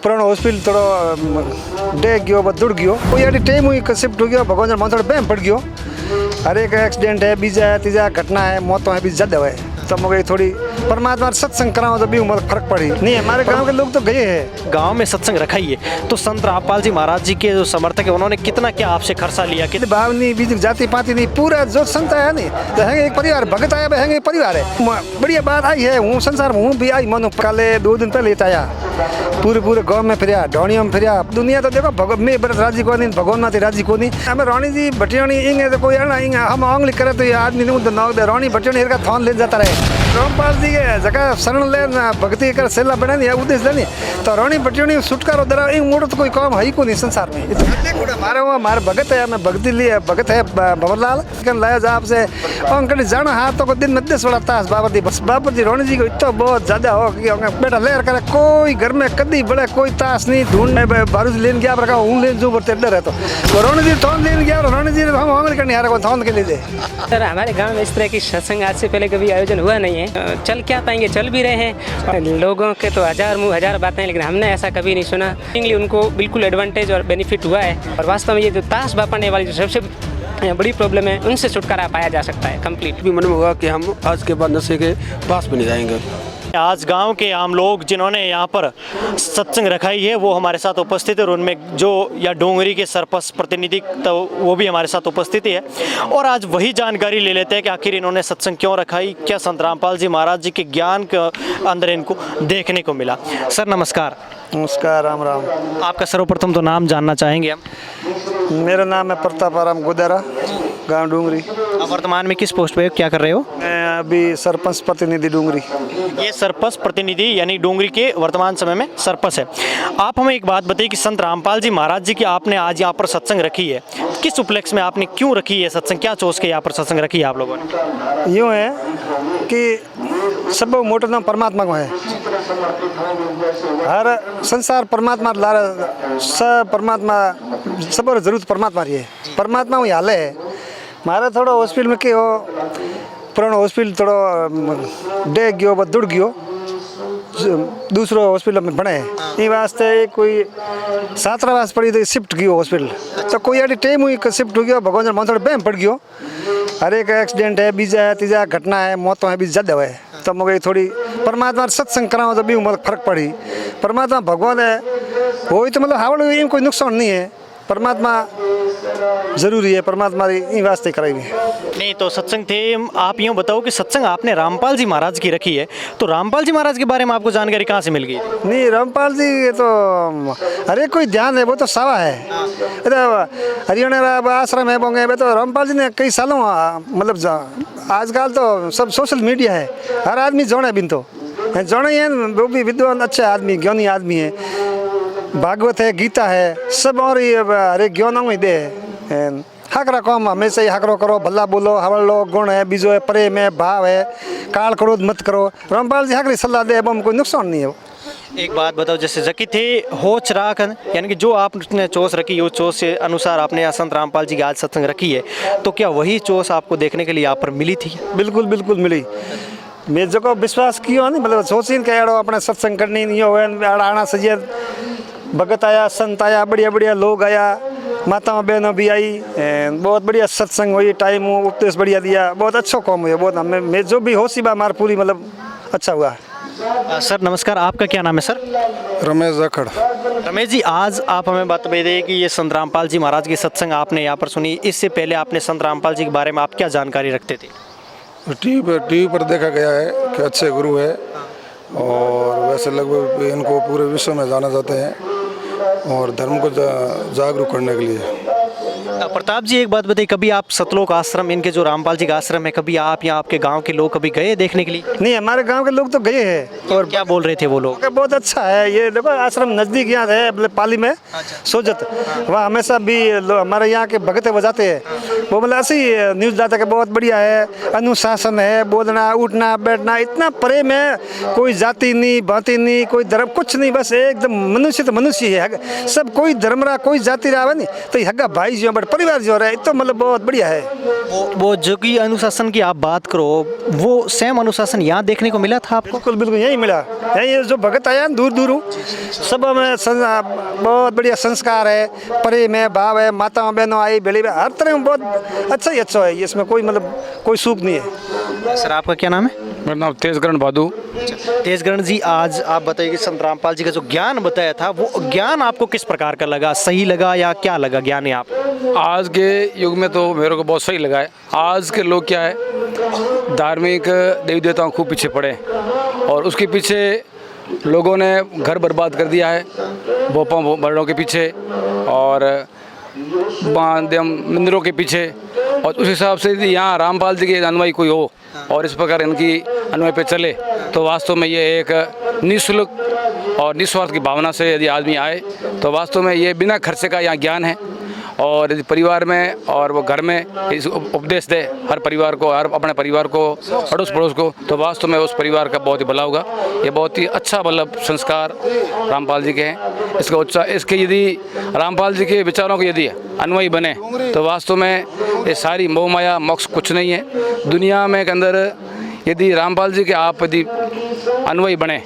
पुरानो हॉस्पिटल थोड़ो डे गयो दुड़ गयो कोई अड़ी टाइम हुई शिफ्ट हो गयो भगवान मन थोड़ा बैम पड़ गयो। हर एक एक्सीडेंट है बीजा है तीजा घटना है मौतों है भी ज्यादा है तो मुझे थोड़ी परमात्मा सत्संग कराओ तो भी उम्र फर्क पड़ी नहीं। हमारे गांव के लोग तो गए हैं गांव में सत्संग रखा ही है। तो संत रामपाल जी महाराज जी के जो समर्थक है उन्होंने कितना क्या आपसे खर्चा लिया कि भाव नहीं बीच जाति पाति नहीं पूरा जो संत है नहीं तो है एक परिवार भगत आया है एक परिवार है। बढ़िया बात आई है हूँ संसार में हूँ भी आई मनो काले 2 दिन पहले आया पूरे गांव में फिर ढोनिया में फिर दुनिया तो देखो मैं राजी को नहीं भगवान माते राजी को नहीं हमें रानी जी भटियाणी इंगे तो कोई आना इंगे हम आंगली करे तो ये आदमी नहीं रानी भटियाणी का थान ले जाता रहे रामपाल जी के जगह शरण ले भक्ति कर सेला बना नहीं उद्देश्य नहीं तो रानी भटियाणी छुटकारो दरा इन मोड़ो तो कोई काम है ही को नहीं संसार में। हमारे वहाँ हमारे भगत है मैं भक्ति लिए भगत है भंवरलाल लाया जा आपसे अंकल जाना हाथों को दिन में 10 बड़ा ताश बाबा बस बाबा जी रानी जी को इतना बहुत ज्यादा हो कि बेटा लेर करे कोई घर में कदी बड़े कोई ताश नहीं ढूंढ बारूद लेन गया रखा हूँ लेन जो बढ़ते डर है तो रानी जी थोन लेन गया रानी जी हम आंगल करने आ रहा थोन के लिए। सर हमारे गांव में इस तरह की सत्संग आज से पहले कभी आयोजन हुआ नहीं है। चल क्या पाएंगे चल भी रहे हैं लोगों के तो हजार बातें लेकिन हमने ऐसा कभी नहीं सुना। उनको बिल्कुल एडवांटेज और बेनिफिट हुआ है और वास्तव में ये जो ताश बापने वाली जो सबसे बड़ी प्रॉब्लम है उनसे छुटकारा पाया जा सकता है कंप्लीट। भी मन में हुआ कि हम आज के बाद नशे के पास भी नहीं जाएंगे। आज गांव के आम लोग जिन्होंने यहाँ पर सत्संग रखाई है वो हमारे साथ उपस्थित है और उनमें जो या डोंगरी के सरपंच प्रतिनिधि तो वो भी हमारे साथ उपस्थित है और आज वही जानकारी ले लेते हैं कि आखिर इन्होंने सत्संग क्यों रखाई क्या संत रामपाल जी महाराज जी के ज्ञान के अंदर इनको देखने को मिला। सर नमस्कार। नमस्कार राम राम। आपका सर्वप्रथम तो नाम जानना चाहेंगे हम। मेरा नाम है प्रतापाराम गोदारा गाँव डूंगरी। आप वर्तमान में किस पोस्ट पे क्या कर रहे हो? मैं अभी सरपंच प्रतिनिधि डूंगरी। ये सरपंच प्रतिनिधि यानी डोंगरी के वर्तमान समय में सरपंच है। आप हमें एक बात बताइए कि संत रामपाल जी महाराज जी की आपने आज यहाँ पर सत्संग रखी है किस उपलक्ष्य में आपने क्यों रखी है सत्संग क्या सोच के यहाँ पर सत्संग रखी है आप लोगों ने? यूँ है कि सब मोटो नाम परमात्मा को है हर संसार परमात्मा लारा सब परमात्मा सब जरूरत परमात्मा रही है परमात्मा वही हाल है। मारे थोड़ा हॉस्पिटल में के हो पुरानो हॉस्पिटल थोड़ो डे गयो दुड़ गयो दूसरो हॉस्पिटल में बने ये वास्ते कोई छात्रावास पड़ी तो शिफ्ट गयो हॉस्पिटल तो कोई अड़ी टाइम हुई शिफ्ट हो गयो भगवान मन थोड़ा बैम पड़ गयो। हर एक एक्सीडेंट है बीजा है तीजा घटना है मौतों है भी ज्यादा है तो मुझे थोड़ी परमात्मा सत्संग कराओ तो भी उम्र फर्क पड़ी। परमात्मा भगवान है वो तो मतलब हावड़ में कोई नुकसान नहीं है परमात्मा जरूरी है परमात्मा वास्ते कराएंगे नहीं तो सत्संग थे। आप यूँ बताओ कि सत्संग आपने रामपाल जी महाराज की रखी है तो रामपाल जी महाराज के बारे में आपको जानकारी कहाँ से मिल गई? नहीं रामपाल जी तो हर एक कोई ध्यान है वो तो सावा है हरियाणा आश्रम है बोंगे तो रामपाल जी ने कई सालों मतलब आजकल तो सब सोशल मीडिया है हर आदमी जोड़े बिन तो जोड़े हैं वो भी विद्वान अच्छे आदमी ज्ञानी आदमी है भागवत है गीता है सब और हरे ज्ञानों में दे हकरा काम हमेशा ही हकरो करो भला बोलो हवड़ लो गुण है बीजो है प्रेम है भाव है काल करो मत करो रामपाल जी हकरी सलाह दे अब कोई नुकसान नहीं है। एक बात बताओ जैसे जकी थे होच राख यानी कि जो आपने चोस रखी उस चोस के अनुसार आपने संत रामपाल जी की आज सत्संग रखी है तो क्या वही चोस आपको देखने के लिए यहाँ पर मिली थी? बिल्कुल बिल्कुल मिली। मैं जो विश्वास किया नहीं मतलब सोची के एड़ो अपने सत्संग करनी नहीं हो आना सजे भगत आया संत आया बढ़िया बढ़िया लोग आया माताओं बहनों भी आई बहुत बढ़िया सत्संग हुई टाइम उपदेश बढ़िया दिया बहुत अच्छा काम हुआ बहुत हमें मैं जो भी हो सी बा हमारा पूरी मतलब अच्छा हुआ। सर नमस्कार आपका क्या नाम है सर? रमेश जाखड़। रमेश जी आज आप हमें बात बताइए कि ये संत रामपाल जी महाराज की सत्संग आपने यहाँ पर सुनी इससे पहले आपने संत रामपाल जी के बारे में आप क्या जानकारी रखते थे? टीवी पर देखा गया है कि अच्छे गुरु है और वैसे लगभग इनको पूरे विश्व में जाना जाते हैं और धर्म को जागरूक करने के लिए। प्रताप जी एक बात बताइए कभी आप सतलोक आश्रम इनके जो रामपाल जी का आश्रम है कभी आप या आपके गांव के लोग कभी गए देखने के लिए? नहीं हमारे गांव के लोग तो गए हैं और क्या बोल रहे थे वो लोग? बहुत अच्छा है ये देखो आश्रम नजदीक यहाँ है पाली में सोजत वहाँ हमेशा भी हमारे यहाँ के भगते बजाते हैं वो मतलब ऐसे ही न्यूज डालता है बहुत बढ़िया है अनुशासन है बोलना उठना बैठना इतना प्रेम है कोई जाति नहीं भांति नहीं कोई धर्म कुछ नहीं बस एकदम मनुष्य तो मनुष्य है सब कोई धर्म रहा कोई जाति रहा नहीं तो हग्गा भाई जी बट परिवार जो है तो मतलब बहुत बढ़िया है। वो जो कि अनुशासन की आप बात करो, वो सेम अनुशासन यहाँ देखने को मिला था आपको? बिल्कुल बिल्कुल यही मिला। यही जो भगत आया दूर दूर सब में बहुत बढ़िया संस्कार है, प्रेम है, भाव है, माताओं बहनों आई बेली हर तरह में बहुत अच्छा ही अच्छा है। इसमें कोई मतलब कोई सूख नहीं है। सर आपका क्या नाम है? मेरा नाम तेजकरण भादू। तेजगण जी, आज आप बताइए कि संत रामपाल जी का जो ज्ञान बताया था वो ज्ञान आपको किस प्रकार का लगा? सही लगा या क्या लगा ज्ञान है आप? आज के युग में तो मेरे को बहुत सही लगा है। आज के लोग क्या है, धार्मिक देवी देवताओं खूब पीछे पड़े और उसके पीछे लोगों ने घर बर्बाद कर दिया है भोपों बड़ों के पीछे और मंदिरों के पीछे। और उस हिसाब से यदि यहाँ रामपाल जी के अनुयायी कोई हो और इस प्रकार इनकी अनुयायी पे चले तो वास्तव में ये एक निःशुल्क और निस्वार्थ की भावना से यदि आदमी आए तो वास्तव में ये बिना खर्चे का यहाँ ज्ञान है। और यदि परिवार में और वो घर में इस उपदेश दे हर परिवार को, हर अपने परिवार को, अड़ोस पड़ोस को, तो वास्तव में उस परिवार का बहुत ही भला होगा। ये बहुत ही अच्छा मतलब संस्कार रामपाल जी के हैं। इसके यदि रामपाल जी के विचारों के यदि अनुयायी बने तो वास्तव में ये सारी मोह माया मोक्ष कुछ नहीं है दुनिया में के अंदर। यदि रामपाल जी के आप यदि अनुयायी बने,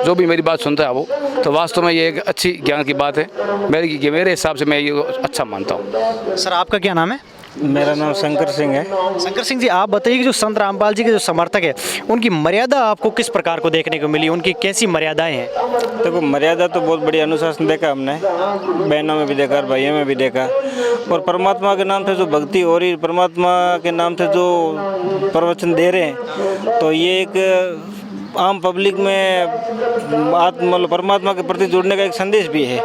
जो भी मेरी बात सुनता है वो, तो वास्तव में ये एक अच्छी ज्ञान की बात है। मेरे हिसाब से मैं ये अच्छा मानता हूँ। सर आपका क्या नाम है? मेरा नाम शंकर सिंह है। शंकर सिंह जी, आप बताइए कि जो संत रामपाल जी के जो समर्थक है उनकी मर्यादा आपको किस प्रकार को देखने को मिली? उनकी कैसी मर्यादाएं हैं? देखो मर्यादा तो बहुत बड़ी अनुशासन देखा हमने, बहनों में भी देखा और भाइयों में भी देखा। और परमात्मा के नाम से जो भक्ति हो रही, परमात्मा के नाम से जो प्रवचन दे रहे हैं, तो ये एक आम पब्लिक में मतलब परमात्मा के प्रति जुड़ने का एक संदेश भी है।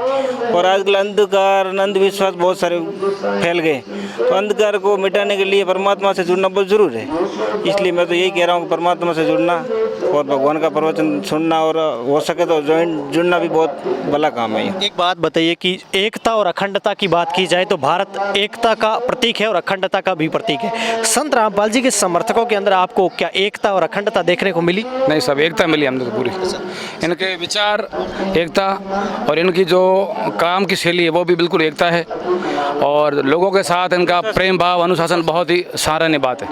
और आजकल अंधकार अंधविश्वास बहुत सारे फैल गए, तो अंधकार को मिटाने के लिए परमात्मा से जुड़ना बहुत ज़रूर है। इसलिए मैं तो यही कह रहा हूँ कि परमात्मा से जुड़ना और भगवान का प्रवचन सुनना और हो सके तो जुड़ना भी बहुत भला काम है। एक बात बताइए कि एकता और अखंडता की बात की जाए तो भारत एकता का प्रतीक है और अखंडता का भी प्रतीक है। संत रामपाल जी के समर्थकों के अंदर आपको क्या एकता और अखंडता देखने को मिली? नहीं, सब एकता मिली हमने तो पूरी। इनके विचार एकता और इनकी जो काम की शैली है वो भी बिल्कुल एकता है और लोगों के साथ इनका प्रेम भाव अनुशासन बहुत ही सराहनीय बात है।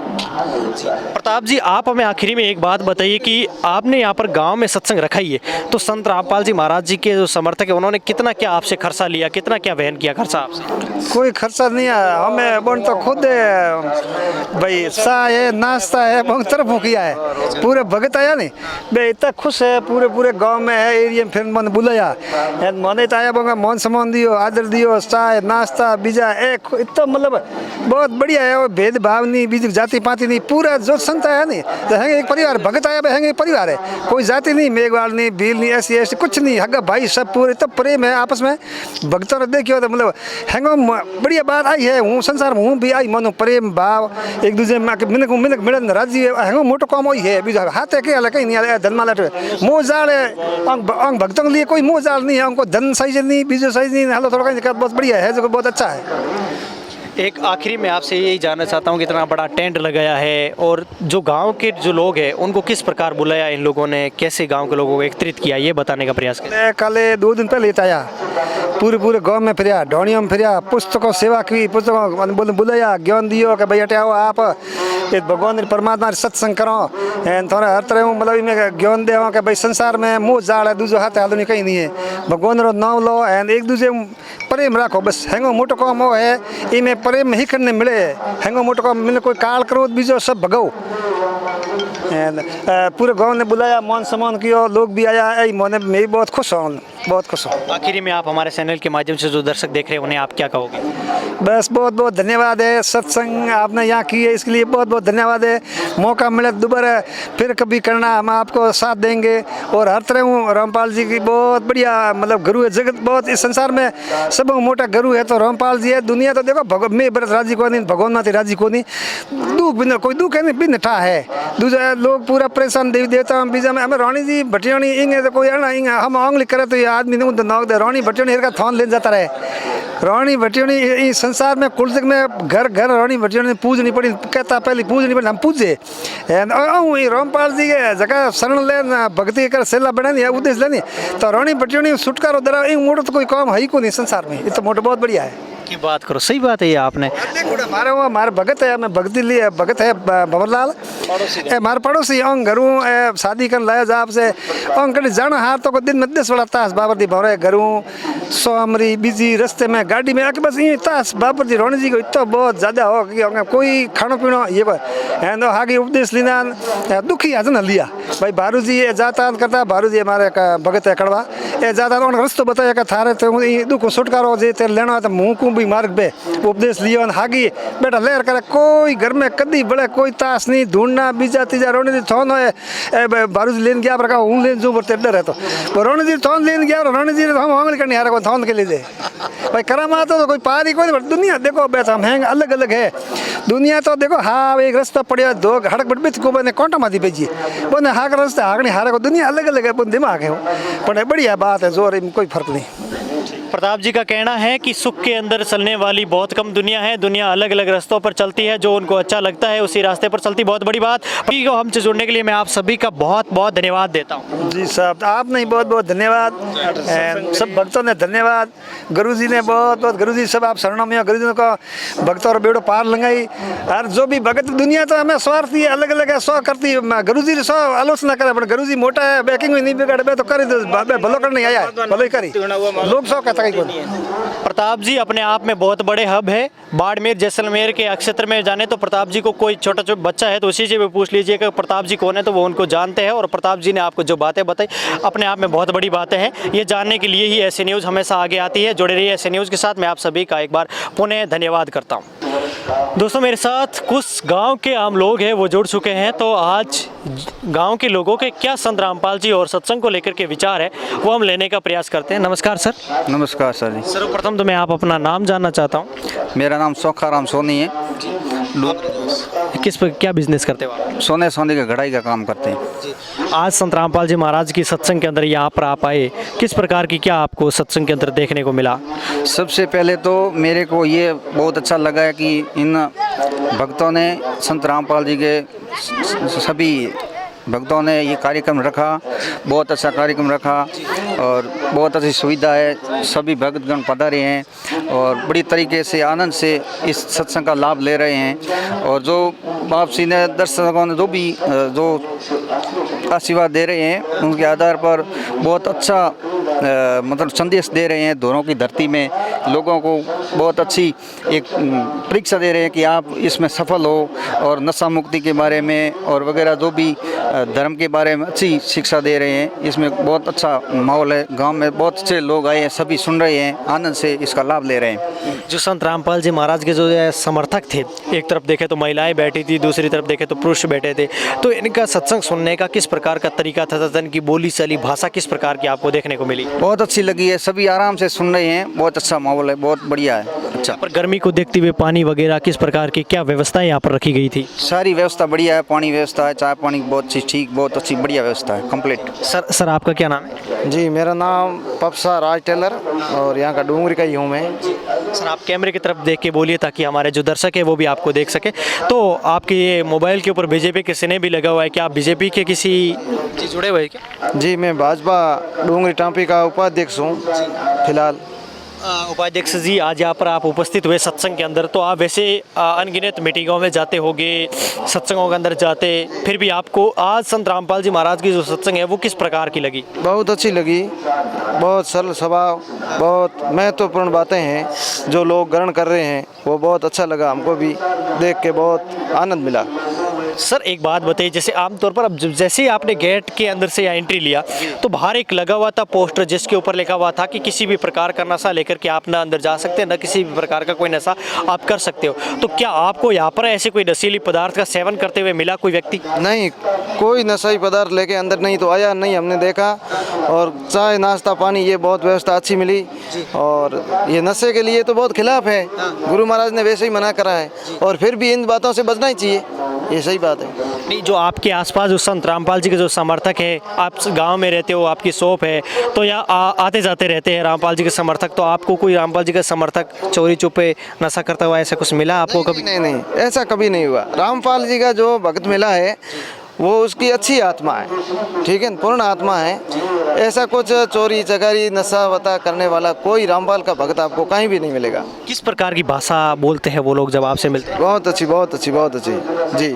प्रताप जी, आप हमें आखिरी में एक बात बताइए कि आपने यहाँ पर गांव में सत्संग रखा ही है, तो संत रामपाल जी महाराज जी के जो समर्थक है उन्होंने कितना क्या आपसे खर्चा लिया, कितना क्या वहन किया खर्चा आपसे? कोई खर्चा नहीं है, हमें बोल तो खुद भाई चाय है, नाश्ता है, बहुत तरफ किया है। पूरे भगत आया नहीं बे इतना खुश है, पूरे गांव में है एरिया में। फिर मन बुलाया मन तो आया बोंगा मन सम्मान दियो, आदर दियो, चाय नाश्ता बीजा एक इतना मतलब बहुत बढ़िया है। भेदभाव नहीं, बीज जाति पाति नहीं, पूरा जो संत आया नहीं तो हैंगे एक परिवार। भगत आया हैंगे एक परिवार है, कोई जाति नहीं, मेघवाल नहीं, भील नहीं, ऐसी कुछ नहीं, हगा भाई सब पूरे इतना प्रेम है आपस में। भक्तों ने देखियो तो मतलब हैंगो बढ़िया बात आई है। हूँ संसार में हूँ भी आई मनो प्रेम भाव एक दूसरे में मिनक मिलन राजी हैंगो मोटो काम वही है। बीजा हाथ है कहीं नहीं धनमा लाटे मोह जाल है अंग भक्तों के लिए कोई मोह जाल नहीं है, उनको धन साइज नहीं, बीजो साइज नहीं, हालो थोड़ा कहीं बहुत बढ़िया है जो बहुत अच्छा है। एक आखिरी में आपसे यही जानना चाहता हूँ कि इतना बड़ा टेंट लगाया है और जो गांव के जो लोग हैं उनको किस प्रकार बुलाया इन लोगों ने, कैसे गांव के लोगों को एकत्रित किया, ये बताने का प्रयास किया। कल 2 दिन पहले आया, पूरे गांव में फिर ढोनियों में फिर पुस्तकों सेवा की, पुस्तकों बुलाया, ज्ञान दियो कि भाई हटे आओ आप भगवान परमात्मा सत्संग करो थोड़ा हर तरह मतलब इनमें ज्ञान दे कि भाई संसार में मुँह जाड़ है, दूसरे हाथ हाल कहीं नहीं है, भगवान रो नाम लो एंड एक दूसरे प्रेम रखो बस। हैंगो मोटो काम हो है इनमें प्रेम ही करने मिले, हैंगो मोटो काम मिले कोई काल क्रोध बीजो सब भगो। पूरे गांव ने बुलाया, मान सम्मान किया, लोग भी आया, मैं भी बहुत खुश हूँ, बहुत खुश हूँ। आखिरी में आप हमारे चैनल के माध्यम से जो दर्शक देख रहे हैं उन्हें आप क्या कहोगे? बस बहुत बहुत धन्यवाद है, सत्संग आपने यहाँ की है इसके लिए बहुत बहुत धन्यवाद है। मौका मिले दोबारा फिर कभी करना, हम आपको साथ देंगे। और हर तरह हूँ रामपाल जी की बहुत बढ़िया मतलब गुरु है, जगत बहुत इस संसार में सब मोटा गुरु है तो रामपाल जी है। दुनिया तो देखो मैं बरत राजी को नहीं, भगवान माते राजी को नहीं, दुख बिना कोई दुख है नहीं बिन ठा है। दूसरा लोग पूरा परेशान देवी देवता बीजा में हमें रानी जी भटियाणी इंगे तो कोई आना इंगे हम आंगली करे तो ये आदमी नहीं तो नाग दे रानी भटियाणी का थान ले जाता रहे। रानी भटियाणी इस संसार में कुल में घर रानी भटियाणी पूजनी पड़ी, कहता पहले पूजनी पड़ी, हम पूजे रामपाल जी के जगह शरण ले भक्ति कर सेला बना उद्देश्य लेनी तो रानी भटियाणी छुटकारो दरा मोटो तो कोई काम है ही को नहीं संसार में, ये तो मोटो बहुत बढ़िया है। की बात करो, सही बात है ये आपने। मारे भगत है, मैं भगती लिए भगत है भंवरलाल ए मारे पड़ोसी अंग घरू शादी कर लाया जाप से अंग कड़ी जाना हार तो को दिन में 10 बड़ा तास बाबर दी भवरे घरू सोमरी बिजी रास्ते में गाड़ी में आके बस ये तास बाबर दी रोने जी को इतना बहुत ज्यादा हो कि अंग कोई खानो पीनो ये पर हागी उपदेश लीना दुखी आज न लिया भाई बारू जी ये जाता करता बारू जी हमारे भगत है कड़वा ए जाता उन रस्तो बताया का थारे तो दुख छुटकारो जे ते लेना तो मुंह को भी मार्ग पे उपदेश लियो हागी बेटा लेर करे कोई घर में कदी बड़े कोई तास नहीं ढूंढना बीजा तीजा रोने दी थोन है बारू जी लेन गया पर हूं लेन जो बरते डर है तो रोने जी थोन लेन गया रोने जी हम हामिल करनी हारे को थोन के लिए भाई करामा तो कोई पारी कोई दुनिया देखो बेटा हम हैंग अलग अलग है दुनिया तो देखो हाँ एक रास्ता पड़िया दो हड़क बट को बने कोंटा माती भेजी बोने हाक रास्ता हाकनी हारे को दुनिया अलग अलग है दिमाग है पर बढ़िया बात है जोर कोई फर्क नहीं। प्रताप जी का कहना है कि सुख के अंदर चलने वाली बहुत कम दुनिया है, दुनिया अलग अलग रास्तों पर चलती है, जो उनको अच्छा लगता है उसी रास्ते पर चलती। बहुत बड़ी बात को हमसे जुड़ने के लिए मैं आप सभी का बहुत बहुत धन्यवाद देता हूँ। जी साहब आप नहीं बहुत बहुत धन्यवाद, सब भक्तों ने धन्यवाद, गुरु जी ने बहुत बहुत गुरु जी सब आप शरणों में गुरु जी को भक्तों और बेड़ो पार लगाई। और जो भी भगत दुनिया तो हमें स्वार्थी है अलग अलग है सौ करती गुरु जी सौ आलोचना करे पर गुरु जी मोटा है बैकिंग में नहीं बिगाड़े तो करी भलो करने आया भलो ही करी लोग सौ कहता प्रताप जी अपने आप में बहुत बड़े हब है। बाड़मेर जैसलमेर के क्षेत्र में जाने तो प्रताप जी को कोई छोटा बच्चा है तो उसी से भी पूछ लीजिए कि प्रताप जी कौन है तो वो उनको जानते हैं। और प्रताप जी ने आपको जो बातें बताई अपने आप में बहुत बड़ी बातें हैं। ये जानने के लिए ही ऐसे न्यूज़ हमेशा आगे आती है। जुड़े रहिए ऐसे न्यूज़ के साथ। मैं आप सभी का एक बार पुनः धन्यवाद करता हूँ। दोस्तों मेरे साथ कुछ गांव के आम लोग हैं वो जुड़ चुके हैं। तो आज गांव के लोगों के क्या संत रामपाल जी और सत्संग को लेकर के विचार है वो हम लेने का प्रयास करते हैं। नमस्कार सर। नमस्कार सर जी। सर्वप्रथम तो मैं आप अपना नाम जानना चाहता हूँ। मेरा नाम सोखाराम सोनी है। किस पर क्या बिजनेस करते हो आप? सोने सोने का घड़ाई का काम करते हैं। आज संत रामपाल जी महाराज की सत्संग के अंदर यहाँ पर आप आए, किस प्रकार की क्या आपको सत्संग के अंदर देखने को मिला? सबसे पहले तो मेरे को ये बहुत अच्छा लगा है कि इन भक्तों ने संत रामपाल जी के सभी भक्तों ने ये कार्यक्रम रखा, बहुत अच्छा कार्यक्रम रखा और बहुत अच्छी सुविधा है। सभी भक्तगण पधारे हैं और बड़ी तरीके से आनंद से इस सत्संग का लाभ ले रहे हैं। और जो वापसी ने दर्शकों ने जो भी जो आशीर्वाद दे रहे हैं उनके आधार पर बहुत अच्छा मतलब संदेश दे रहे हैं। दोनों की धरती में लोगों को बहुत अच्छी एक परीक्षा दे रहे हैं कि आप इसमें सफल हो और नशा मुक्ति के बारे में और वगैरह जो भी धर्म के बारे में अच्छी शिक्षा दे रहे हैं। इसमें बहुत अच्छा माहौल है। गांव में बहुत अच्छे लोग आए हैं, सभी सुन रहे हैं, आनंद से इसका लाभ ले रहे हैं। जो संत रामपाल जी महाराज के जो समर्थक थे, एक तरफ देखे तो महिलाएं बैठी थी, दूसरी तरफ देखे तो पुरुष बैठे थे, तो इनका सत्संग सुनने का किस प्रकार का तरीका था? इनकी बोली चाली भाषा किस प्रकार की आपको देखने को मिली? बहुत अच्छी लगी है, सभी आराम से सुन रहे हैं, बहुत अच्छा माहौल है, बहुत बढ़िया है। अच्छा, पर गर्मी को देखते हुए पानी वगैरह किस प्रकार की क्या व्यवस्थाएं यहाँ पर रखी गई थी? सारी व्यवस्था बढ़िया है, पानी व्यवस्था है, चाय पानी बहुत अच्छी ठीक बहुत अच्छी बढ़िया व्यवस्था है, कंप्लीट। सर आपका क्या नाम है? जी मेरा नाम पपसा राज टेलर और यहाँ का डूंगरी का ही हूँ मैं। सर आप कैमरे की तरफ देख के बोलिए ताकि हमारे जो दर्शक है वो भी आपको देख सके। तो आपके ये मोबाइल के ऊपर बीजेपी के सिने भी लगा हुआ है, क्या आप बीजेपी के किसी जुड़े हुए हैं क्या? जी मैं भाजपा डूंगरी टाँपी का उपाध्यक्ष हूँ फिलहाल। उपाध्यक्ष जी आज यहाँ पर आप उपस्थित हुए सत्संग के अंदर, तो आप वैसे अनगिनत मीटिंगों में जाते होंगे, सत्संगों के अंदर जाते, फिर भी आपको आज संत रामपाल जी महाराज की जो सत्संग है वो किस प्रकार की लगी? बहुत अच्छी लगी, बहुत सरल स्वभाव, बहुत महत्वपूर्ण बातें हैं जो लोग ग्रहण कर रहे हैं, वो बहुत अच्छा लगा हमको भी देख के, बहुत आनंद मिला। सर एक बात बताइए, जैसे आमतौर पर अब जैसे ही आपने गेट के अंदर से या एंट्री लिया तो बाहर एक लगा हुआ था पोस्टर जिसके ऊपर लिखा हुआ था कि किसी भी प्रकार का नशा लेकर के आप ना अंदर जा सकते हैं, ना किसी भी प्रकार का कोई नशा आप कर सकते हो। तो क्या आपको यहाँ पर ऐसे कोई नशीली पदार्थ का सेवन करते हुए मिला कोई व्यक्ति? नहीं, कोई नशाई पदार्थ लेके अंदर नहीं तो आया नहीं, हमने देखा। और चाय नाश्ता पानी ये बहुत व्यवस्था अच्छी मिली। और ये नशे के लिए तो बहुत खिलाफ है, गुरु महाराज ने वैसे ही मना करा है और फिर भी इन बातों से बचना ही चाहिए, ये सही बात है। नहीं, जो आपके आसपास जो संत रामपाल जी के जो समर्थक है, आप गांव में रहते हो, आपकी शॉप है, तो यहाँ आते जाते रहते हैं रामपाल जी के समर्थक, तो आपको कोई रामपाल जी का समर्थक चोरी छुपे नशा करता हुआ ऐसा कुछ मिला आपको कभी? नहीं, ऐसा कभी नहीं हुआ। रामपाल जी का जो भक्त मिला है वो उसकी अच्छी आत्मा है, ठीक है, पूर्ण आत्मा है। ऐसा कुछ चोरी चकारी नशा वता करने वाला कोई रामपाल का भक्त आपको कहीं भी नहीं मिलेगा। किस प्रकार की भाषा बोलते हैं वो लोग जब आपसे मिलते हैं? बहुत अच्छी, बहुत अच्छी, बहुत अच्छी जी।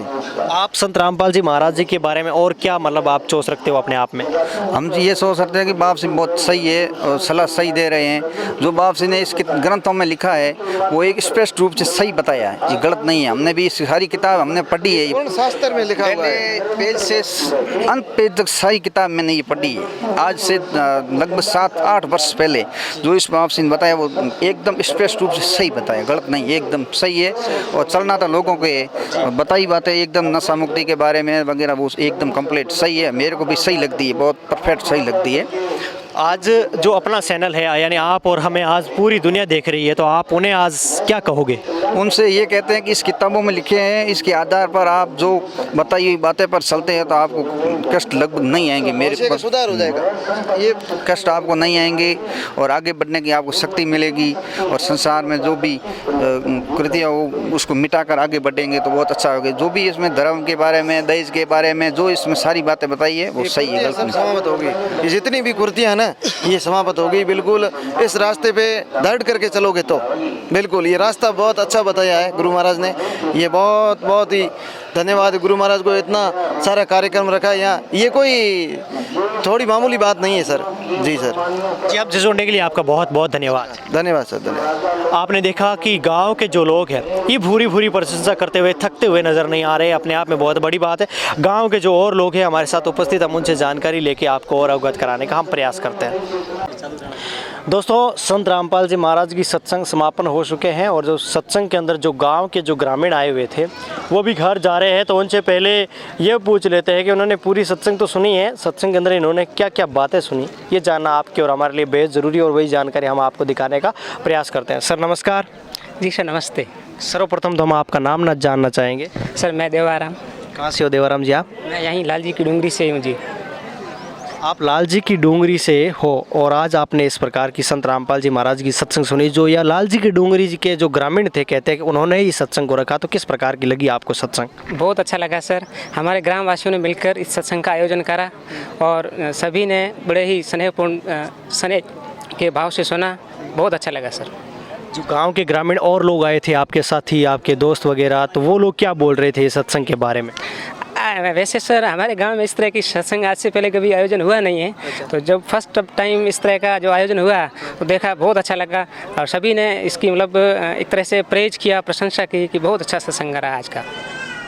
आप संत रामपाल जी महाराज जी के बारे में और क्या मतलब आप सोच रखते हो अपने आप में? हम ये सोच सकते हैं कि बाप सिंह बहुत सही है और सलाह सही दे रहे हैं। जो बाप सिंह ने इसके ग्रंथों में लिखा है वो एक स्पष्ट रूप से सही बताया है, ये गलत नहीं है। हमने भी इस सारी किताब हमने पढ़ी है, पूर्ण शास्त्र में लिखा हुआ है, पेज से अंत पेज तक सारी किताब मैंने ये पढ़ी है। आज से लगभग 7-8 वर्ष पहले जो इस बाप सिंह ने बताया वो एकदम स्पष्ट रूप से सही बताया, गलत नहीं, एकदम सही है। और चलना था लोगों के बताई बातें एकदम नशा मुक्ति के बारे में वगैरह वो एकदम कंप्लीट सही है, मेरे को भी सही लगती है, बहुत परफेक्ट सही लगती है। आज जो अपना चैनल है यानी आप और हमें आज पूरी दुनिया देख रही है, तो आप उन्हें आज क्या कहोगे? उनसे ये कहते हैं कि इस किताबों में लिखे हैं, इसके आधार पर आप जो बताई हुई बातें पर चलते हैं तो आपको कष्ट लगभग नहीं आएंगे, मेरे का सुधार हो जाएगा, ये कष्ट आपको नहीं आएंगे और आगे बढ़ने की आपको शक्ति मिलेगी। और संसार में जो भी कृतियाँ हो उसको मिटाकर आगे बढ़ेंगे तो बहुत अच्छा होगा। जो भी इसमें धर्म के बारे में, दहेज के बारे में जो इसमें सारी बातें बताई है वो सही है, गलत नहीं। समाप्त होगी, ये जितनी भी कुर्तियाँ हैं ना ये समाप्त होगी बिल्कुल। इस रास्ते पे दृढ़ करके चलोगे तो बिल्कुल ये रास्ता बहुत अच्छा बताया है गुरु महाराज ने। ये बहुत बहुत ही धन्यवाद गुरु महाराज को, इतना सारा कार्यक्रम रखा है यहाँ, ये कोई थोड़ी मामूली बात नहीं है सर। जी सर जी, आप जुड़ने के लिए आपका बहुत बहुत धन्यवाद। धन्यवाद सर, धन्यवाद। आपने देखा कि गांव के जो लोग हैं ये भूरी भूरी प्रशंसा करते हुए थकते हुए नज़र नहीं आ रहे, अपने आप में बहुत बड़ी बात है। गांव के जो और लोग हैं हमारे साथ उपस्थित, हम उनसे जानकारी लेके आपको और अवगत कराने का हम प्रयास करते हैं। दोस्तों, संत रामपाल जी महाराज की सत्संग समापन हो चुके हैं और जो सत्संग के अंदर जो गांव के जो ग्रामीण आए हुए थे वो भी घर जा रहे हैं, तो उनसे पहले ये पूछ लेते हैं कि उन्होंने पूरी सत्संग तो सुनी है, सत्संग के अंदर इन्होंने क्या क्या बातें सुनी, ये जानना आपके और हमारे लिए बेहद ज़रूरी है और वही जानकारी हम आपको दिखाने का प्रयास करते हैं। सर नमस्कार। जी सर नमस्ते। सर्वप्रथम तो हम आपका नाम न जानना चाहेंगे। सर मैं देवाराम। कहाँ से हो देवाराम जी आप? मैं यहीं लाल जी की डूंगरी से हूँ जी। आप लाल जी की डूंगरी से हो और आज आपने इस प्रकार की संत रामपाल जी महाराज की सत्संग सुनी, जो या लाल जी की डूंगरी जी के जो ग्रामीण थे कहते हैं कि उन्होंने ही सत्संग को रखा, तो किस प्रकार की लगी आपको सत्संग? बहुत अच्छा लगा सर, हमारे ग्राम वासियों ने मिलकर इस सत्संग का आयोजन करा और सभी ने बड़े ही स्नेहपूर्ण स्नेह के भाव से सुना, बहुत अच्छा लगा सर। जो गांव के ग्रामीण और लोग आए थे आपके साथी, आपके दोस्त वगैरह, तो वो लोग क्या बोल रहे थे इस सत्संग के बारे में? वैसे सर हमारे गांव में इस तरह की सत्संग आज से पहले कभी आयोजन हुआ नहीं है, तो जब फर्स्ट टाइम इस तरह का जो आयोजन हुआ तो देखा, बहुत अच्छा लगा और सभी ने इसकी मतलब एक तरह से प्रेज किया, प्रशंसा की कि बहुत अच्छा सत्संग रहा आज का।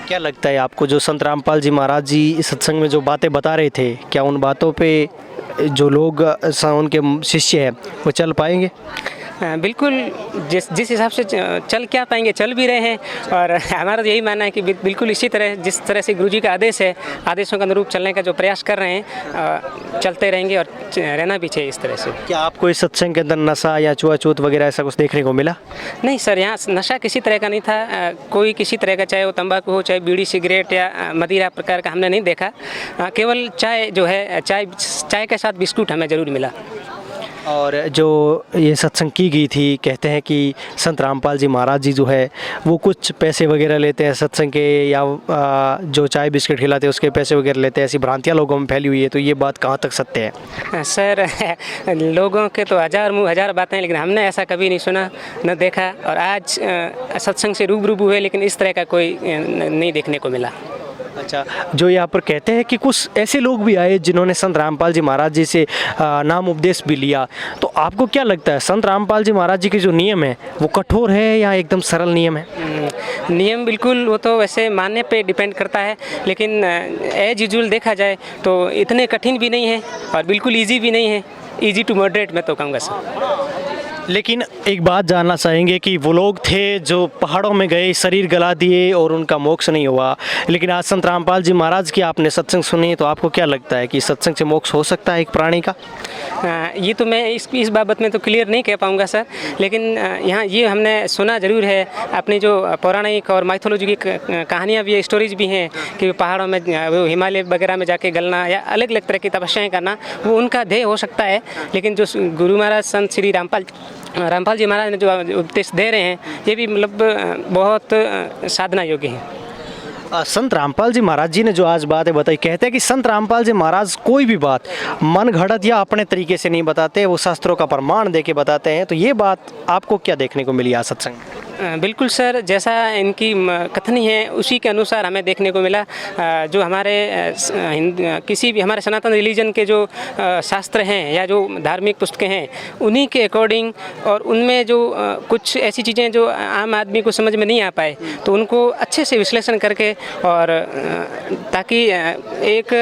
क्या लगता है आपको जो संत रामपाल जी महाराज जी इस सत्संग में जो बातें बता रहे थे, क्या उन बातों पे जो लोग उनके शिष्य हैं वो चल पाएंगे? बिल्कुल, जिस हिसाब से चल क्या पाएंगे, चल भी रहे हैं और हमारा यही मानना है कि बिल्कुल इसी तरह जिस तरह से गुरुजी का आदेश है, आदेशों के अनुरूप चलने का जो प्रयास कर रहे हैं, चलते रहेंगे और रहना भी चाहिए इस तरह से। क्या आपको इस सत्संग के अंदर नशा या छुआछूत वगैरह ऐसा कुछ देखने को मिला? नहीं सर, यहाँ नशा किसी तरह का नहीं था, कोई किसी तरह का, चाहे वो तंबाकू हो, चाहे बीड़ी सिगरेट या मदिरा प्रकार का हमने नहीं देखा। केवल चाय जो है, चाय के साथ बिस्कुट हमें ज़रूर मिला। और जो ये सत्संग की गई थी, कहते हैं कि संत रामपाल जी महाराज जी जो है वो कुछ पैसे वगैरह लेते हैं सत्संग के, या जो चाय बिस्किट खिलाते हैं उसके पैसे वगैरह लेते हैं, ऐसी भ्रांतियाँ लोगों में फैली हुई है, तो ये बात कहाँ तक सत्य है? सर लोगों के तो हज़ार मुँह हज़ार बातें, लेकिन हमने ऐसा कभी नहीं सुना न देखा, और आज सत्संग से रूबरू हुए लेकिन इस तरह का कोई नहीं देखने को मिला। अच्छा, जो यहाँ पर कहते हैं कि कुछ ऐसे लोग भी आए जिन्होंने संत रामपाल जी महाराज जी से नाम उपदेश भी लिया, तो आपको क्या लगता है संत रामपाल जी महाराज जी के जो नियम है वो कठोर है या एकदम सरल नियम है? नियम बिल्कुल, वो तो वैसे मानने पे डिपेंड करता है, लेकिन एज यूजुअल देखा जाए तो इतने कठिन भी नहीं है और बिल्कुल ईजी भी नहीं है, ईजी टू मॉडरेट मैं तो कहूँगा सर। लेकिन एक बात जानना चाहेंगे कि वो लोग थे जो पहाड़ों में गए, शरीर गला दिए और उनका मोक्ष नहीं हुआ, लेकिन आज संत रामपाल जी महाराज की आपने सत्संग सुनी, तो आपको क्या लगता है कि सत्संग से मोक्ष हो सकता है एक प्राणी का? ये तो मैं इस बाबत में तो क्लियर नहीं कह पाऊँगा सर, लेकिन यहाँ ये हमने सुना ज़रूर है, अपनी जो पौराणिक और माइथोलॉजी की कहानियाँ भी, स्टोरीज भी हैं कि पहाड़ों में, वो हिमालय वगैरह में जाके गलना या अलग अलग तरह की तपस्याएँ करना, वो उनका ध्येय हो सकता है। लेकिन जो गुरु महाराज संत श्री रामपाल जी महाराज ने जो उपदेश दे रहे हैं, ये भी मतलब बहुत साधना योग्य है। संत रामपाल जी महाराज जी ने जो आज बातें बताई, कहते हैं कि संत रामपाल जी महाराज कोई भी बात मन घड़त या अपने तरीके से नहीं बताते, वो शास्त्रों का प्रमाण दे के बताते हैं। तो ये बात आपको क्या देखने को मिली आज सत्संग में? बिल्कुल सर, जैसा इनकी कथनी है उसी के अनुसार हमें देखने को मिला। जो हमारे किसी भी हमारे सनातन रिलीजन के जो शास्त्र हैं या जो धार्मिक पुस्तकें हैं उन्हीं के अकॉर्डिंग, और उनमें जो कुछ ऐसी चीज़ें जो आम आदमी को समझ में नहीं आ पाए तो उनको अच्छे से विश्लेषण करके, और ताकि एक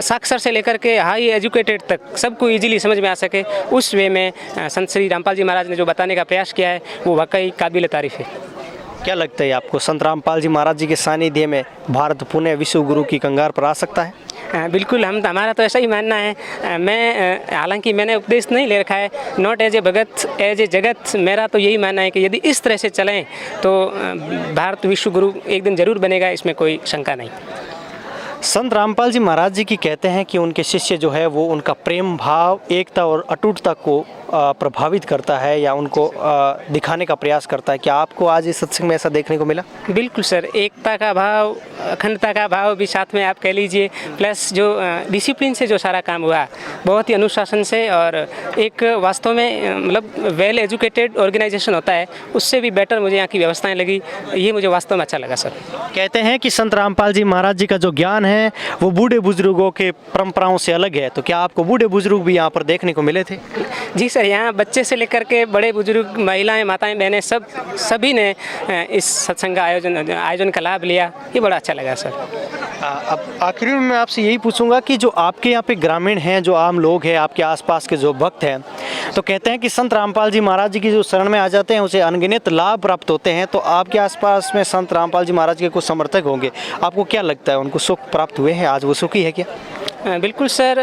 साक्षर से लेकर के हाई एजुकेटेड तक सबको ईजिली समझ में आ सके, उस वे में संत श्री रामपाल जी महाराज ने जो बताने का प्रयास किया है वो वाकई काबिल तारीफ है। क्या लगता है आपको, संत रामपाल जी महाराज जी के सानिध्य में भारत पुनः विश्व गुरु की कंगार पर आ सकता है? बिल्कुल, हमारा तो ऐसा ही मानना है। मैं हालांकि मैंने उपदेश नहीं ले रखा है, नॉट एज ए भगत एज ए जगत, मेरा तो यही मानना है कि यदि इस तरह से चलें तो भारत विश्व गुरु एक दिन जरूर बनेगा, इसमें कोई शंका नहीं। संत रामपाल जी महाराज जी की कहते हैं कि उनके शिष्य जो है वो उनका प्रेम भाव, एकता और अटूटता को प्रभावित करता है या उनको दिखाने का प्रयास करता है। क्या आपको आज इस सत्संग में ऐसा देखने को मिला? बिल्कुल सर, एकता का भाव, अखंडता का भाव भी साथ में आप कह लीजिए, प्लस जो डिसिप्लिन से जो सारा काम हुआ बहुत ही अनुशासन से, और एक वास्तव में मतलब वेल एजुकेटेड ऑर्गेनाइजेशन होता है उससे भी बेटर मुझे यहाँ की व्यवस्थाएं लगी। ये मुझे वास्तव में अच्छा लगा सर। कहते हैं कि संत रामपाल जी महाराज जी का जो ज्ञान है वो बूढ़े बुजुर्गों के परंपराओं से अलग है। तो क्या आपको बूढ़े बुजुर्ग भी यहाँ पर देखने को मिले थे? जी सर, यहाँ बच्चे से लेकर के बड़े बुजुर्ग, महिलाएं, माताएं, बहनें, सभी ने इस सत्संग का आयोजन का लाभ लिया। ये बड़ा अच्छा लगा सर। अब आखिरी में मैं आपसे यही पूछूंगा कि जो आपके यहाँ पे ग्रामीण हैं, जो आम लोग हैं, आपके आसपास के जो भक्त हैं, तो कहते हैं कि संत रामपाल जी महाराज जी की जो शरण में आ जाते हैं उसे अनगिनत लाभ प्राप्त होते हैं। तो आपके आसपास में संत रामपाल जी महाराज के कुछ समर्थक होंगे, आपको क्या लगता है उनको सुख प्राप्त हुए हैं, आज वो सुखी है क्या? बिल्कुल सर,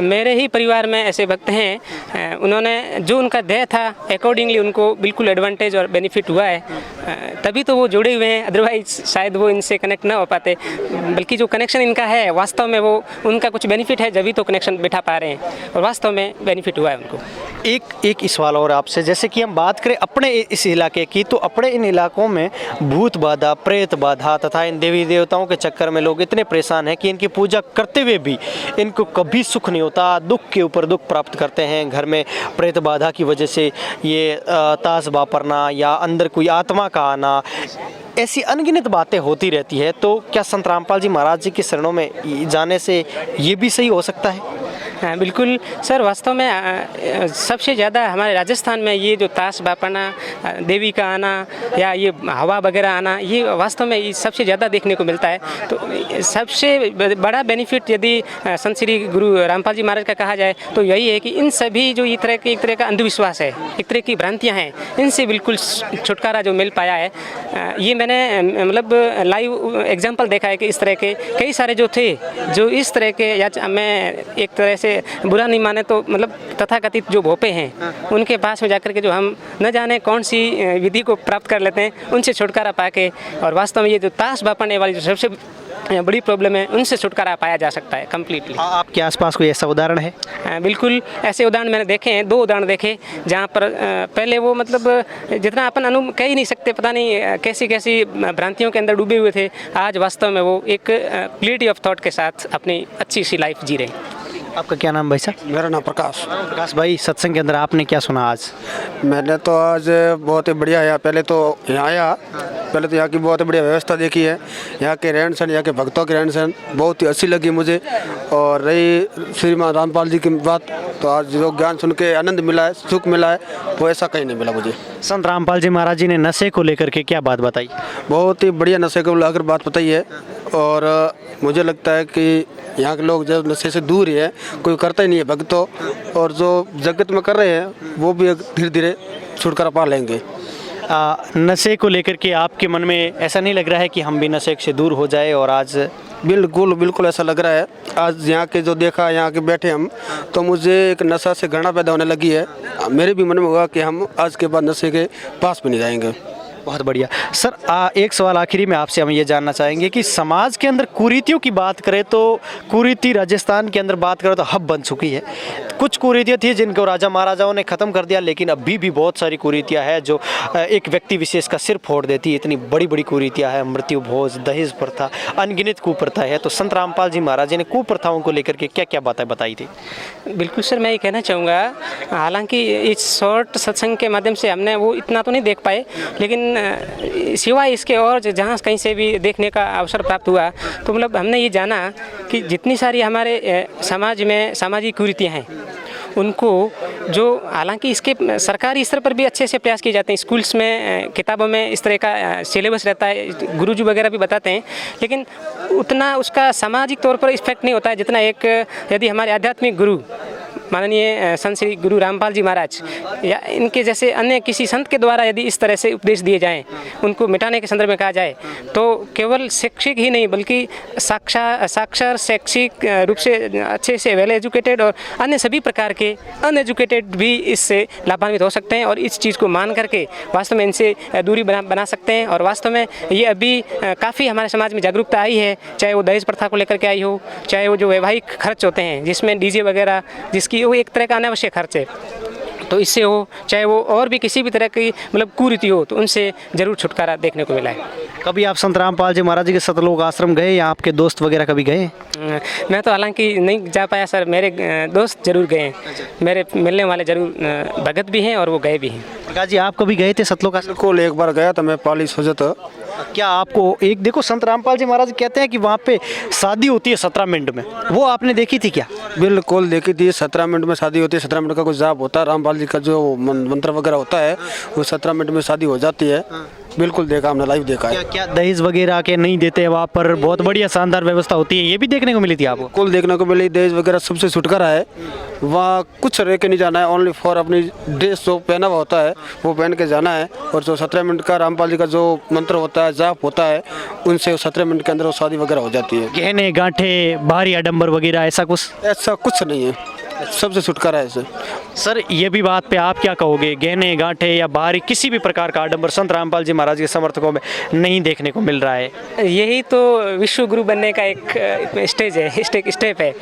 मेरे ही परिवार में ऐसे भक्त हैं, उन्होंने जो उनका ध्येय था अकॉर्डिंगली उनको बिल्कुल एडवांटेज और बेनिफिट हुआ है, तभी तो वो जुड़े हुए हैं, अदरवाइज शायद वो इनसे कनेक्ट ना हो पाते। बल्कि जो कनेक्शन इनका है वास्तव में वो उनका कुछ बेनिफिट है, जब भी तो कनेक्शन बिठा पा रहे हैं, और वास्तव में बेनिफिट हुआ है उनको। एक सवाल और आपसे, जैसे कि हम बात करें अपने इस इलाके की, तो अपने इन इलाकों में भूत बाधा, प्रेत बाधा तथा इन देवी देवताओं के चक्कर में लोग इतने परेशान हैं कि इनकी पूजा करते हुए भी इनको कभी सुख नहीं होता, दुख के ऊपर दुख प्राप्त करते हैं। घर में प्रेत बाधा की वजह से ये ताश वापरना या अंदर कोई आत्मा का आना, ऐसी अनगिनत बातें होती रहती है। तो क्या संत रामपाल जी महाराज जी के शरणों में जाने से ये भी सही हो सकता है? बिल्कुल सर, वास्तव में सबसे ज़्यादा हमारे राजस्थान में ये जो ताश बापना, देवी का आना या ये हवा वगैरह आना, ये वास्तव में ये सबसे ज़्यादा देखने को मिलता है। तो सबसे बड़ा बेनिफिट यदि संत श्री गुरु रामपाल जी महाराज का कहा जाए तो यही है कि इन सभी जो एक तरह का अंधविश्वास है, एक तरह की भ्रांतियाँ हैं, इनसे बिल्कुल छुटकारा जो मिल पाया है। ये मैंने मतलब लाइव एग्जाम्पल देखा है कि इस तरह के कई सारे जो थे, जो इस तरह के, या मैं एक तरह से बुरा नहीं माने तो मतलब तथाकथित जो भोपे हैं, उनके पास में जाकर के जो हम न जाने कौन सी विधि को प्राप्त कर लेते हैं, उनसे छुटकारा पाके, और वास्तव में ये जो ताश बापने वाली जो सबसे बड़ी प्रॉब्लम है, उनसे छुटकारा पाया जा सकता है कम्प्लीटली। आपके आसपास कोई ऐसा उदाहरण है? बिल्कुल, ऐसे उदाहरण मैंने देखे हैं, 2 उदाहरण देखे, जहाँ पर पहले वो मतलब जितना अपन कह ही नहीं सकते, पता नहीं कैसी कैसी भ्रांतियों के अंदर डूबे हुए थे, आज वास्तव में वो एक क्लियरिटी ऑफ थॉट के साथ अपनी अच्छी सी लाइफ जी रहे हैं। आपका क्या नाम भाई साहब? मेरा नाम प्रकाश। प्रकाश भाई, सत्संग के अंदर आपने क्या सुना आज? मैंने तो आज बहुत ही बढ़िया आया, पहले तो यहाँ आया, पहले तो यहाँ की बहुत बढ़िया व्यवस्था देखी है, यहाँ के रहन सहन, यहाँ के भक्तों के रहन सहन बहुत ही अच्छी लगी मुझे। और रही श्रीमान रामपाल जी की बात, तो आज जो ज्ञान सुन के आनंद मिला है, सुख मिला है, वो ऐसा कहीं नहीं मिला मुझे। संत रामपाल जी महाराज जी ने नशे को लेकर के क्या बात बताई? बहुत ही बढ़िया नशे को लेकर बात बताई है, और मुझे लगता है कि यहाँ के लोग जब नशे से दूर ही है, कोई करता ही नहीं है भक्तों, और जो जगत में कर रहे हैं वो भी धीरे धीरे छुटकारा पा लेंगे। नशे को लेकर के आपके मन में ऐसा नहीं लग रहा है कि हम भी नशे से दूर हो जाए? और आज बिल्कुल ऐसा लग रहा है। आज यहाँ के जो देखा, यहाँ के बैठे हम, तो मुझे एक नशा से घृणा पैदा होने लगी है। मेरे भी मन में हुआ कि हम आज के बाद नशे के पास भी नहीं जाएंगे। बहुत बढ़िया सर। एक सवाल आखिरी में आपसे हम ये जानना चाहेंगे कि समाज के अंदर कुरीतियों की बात करें तो कुरीति राजस्थान के अंदर बात करें तो हब बन चुकी है। कुछ कुरीतियाँ थी जिनको राजा महाराजाओं ने ख़त्म कर दिया, लेकिन अभी भी बहुत सारी कुरीतियाँ हैं जो एक व्यक्ति विशेष का सिर फोड़ देती है। इतनी बड़ी बड़ी कुरीतियाँ हैं, मृत्यु भोज, दहेज प्रथा, अनगिनत कुप्रथा है। तो संत रामपाल जी महाराज जी ने कुप्रथाओं को लेकर के क्या क्या बातें बताई थी? बिल्कुल सर, मैं ये कहना चाहूँगा, हालांकि इस शॉर्ट सत्संग के माध्यम से हमने वो इतना तो नहीं देख पाए, लेकिन सिवाय इसके और जहाँ कहीं से भी देखने का अवसर प्राप्त हुआ तो मतलब हमने ये जाना कि जितनी सारी हमारे समाज में सामाजिक कुरीतियाँ हैं उनको, जो हालांकि इसके सरकारी स्तर पर भी अच्छे से प्रयास किए जाते हैं, स्कूल्स में किताबों में इस तरह का सिलेबस रहता है, गुरुजी वगैरह भी बताते हैं, लेकिन उतना उसका सामाजिक तौर पर इफेक्ट नहीं होता है जितना एक यदि हमारे आध्यात्मिक गुरु माननीय संत श्री गुरु रामपाल जी महाराज या इनके जैसे अन्य किसी संत के द्वारा यदि इस तरह से उपदेश दिए जाएं, उनको मिटाने के संदर्भ में कहा जाए, तो केवल शैक्षिक ही नहीं बल्कि साक्षर शैक्षिक रूप से अच्छे से वेल एजुकेटेड और अन्य सभी प्रकार के अनएजुकेटेड भी इससे लाभान्वित हो सकते हैं और इस चीज़ को मान करके वास्तव में इनसे दूरी बना सकते हैं। और वास्तव में ये अभी काफ़ी हमारे समाज में जागरूकता आई है, चाहे वो दहेज प्रथा को लेकर के आई हो, चाहे वो जो वैवाहिक खर्च होते हैं जिसमें डीजे वगैरह, जिसकी वो एक तरह का अनावश्यक खर्च है, तो इससे हो, चाहे वो और भी किसी भी तरह की मतलब कुरीति हो, तो उनसे ज़रूर छुटकारा देखने को मिला है। कभी आप संत रामपाल जी महाराज जी के सतलोक आश्रम गए या आपके दोस्त वगैरह कभी गए? मैं तो हालांकि नहीं जा पाया सर, मेरे दोस्त जरूर गए हैं, मेरे मिलने वाले जरूर भगत भी हैं और वो गए भी हैं। प्रकाश जी, आप कभी गए थे सतलोक आश्रम? बिल्कुल, एक बार गया था मैं, पाली सोजत। क्या आपको एक देखो, संत रामपाल जी महाराज कहते हैं कि वहाँ पे शादी होती है 17 मिनट में, वो आपने देखी थी क्या? बिल्कुल देखी थी, 17 मिनट में शादी होती है। 17 मिनट का कुछ जाप होता है, रामपाल जी का जो मंत्र वगैरह होता है वो 17 मिनट में शादी हो जाती है। बिल्कुल देखा, हमने लाइव देखा है। क्या दहेज वगैरह के नहीं देते हैं वहाँ पर? बहुत बढ़िया शानदार व्यवस्था होती है, ये भी देखने को मिली थी आपको? कुल देखने को मिली, दहेज वगैरह सबसे छुटकारा है। वहाँ कुछ रह के नहीं जाना है, ओनली फॉर अपनी ड्रेस जो पहना हुआ होता है वो पहन के जाना है। और जो 17 मिनट का रामपाल जी का जो मंत्र होता है, जाप होता है, उनसे 17 मिनट के अंदर वो शादी वगैरह हो जाती है। गहने गांठे, भारी आडंबर वगैरह ऐसा कुछ? ऐसा कुछ नहीं है, सबसे छुटकारा है इसे। सर, ये भी बात पे आप क्या कहोगे? गहने गांठे या बाहरी किसी भी प्रकार का आडंबर संत रामपाल जी महाराज के समर्थकों में नहीं देखने को मिल रहा है। यही तो विश्व गुरु बनने का एक स्टेज है, स्टेप है।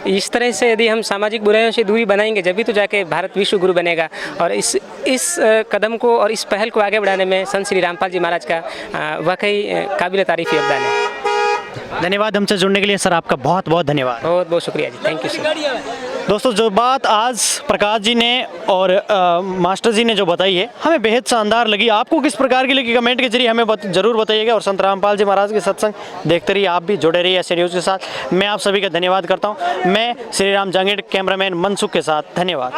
इस तरह से यदि हम सामाजिक बुराइयों से दूरी बनाएंगे जब भी तो जाके भारत विश्व गुरु बनेगा। और इस कदम को और इस पहल को आगे बढ़ाने में संत श्री रामपाल जी महाराज का वाकई काबिल तारीफ योगदान है। धन्यवाद हमसे जुड़ने के लिए सर, आपका बहुत बहुत धन्यवाद। बहुत बहुत शुक्रिया जी, थैंक यू सर। दोस्तों, जो बात आज प्रकाश जी ने और मास्टर जी ने जो बताई है, हमें बेहद शानदार लगी। आपको किस प्रकार की लगी कमेंट के जरिए हमें जरूर बताइएगा। और संत रामपाल जी महाराज के सत्संग देखते रहिए, आप भी जुड़े रहिए ऐसे न्यूज़ के साथ। मैं आप सभी का धन्यवाद करता हूँ। मैं श्री राम जांगीड़, कैमरामैन मनसुख के साथ, धन्यवाद।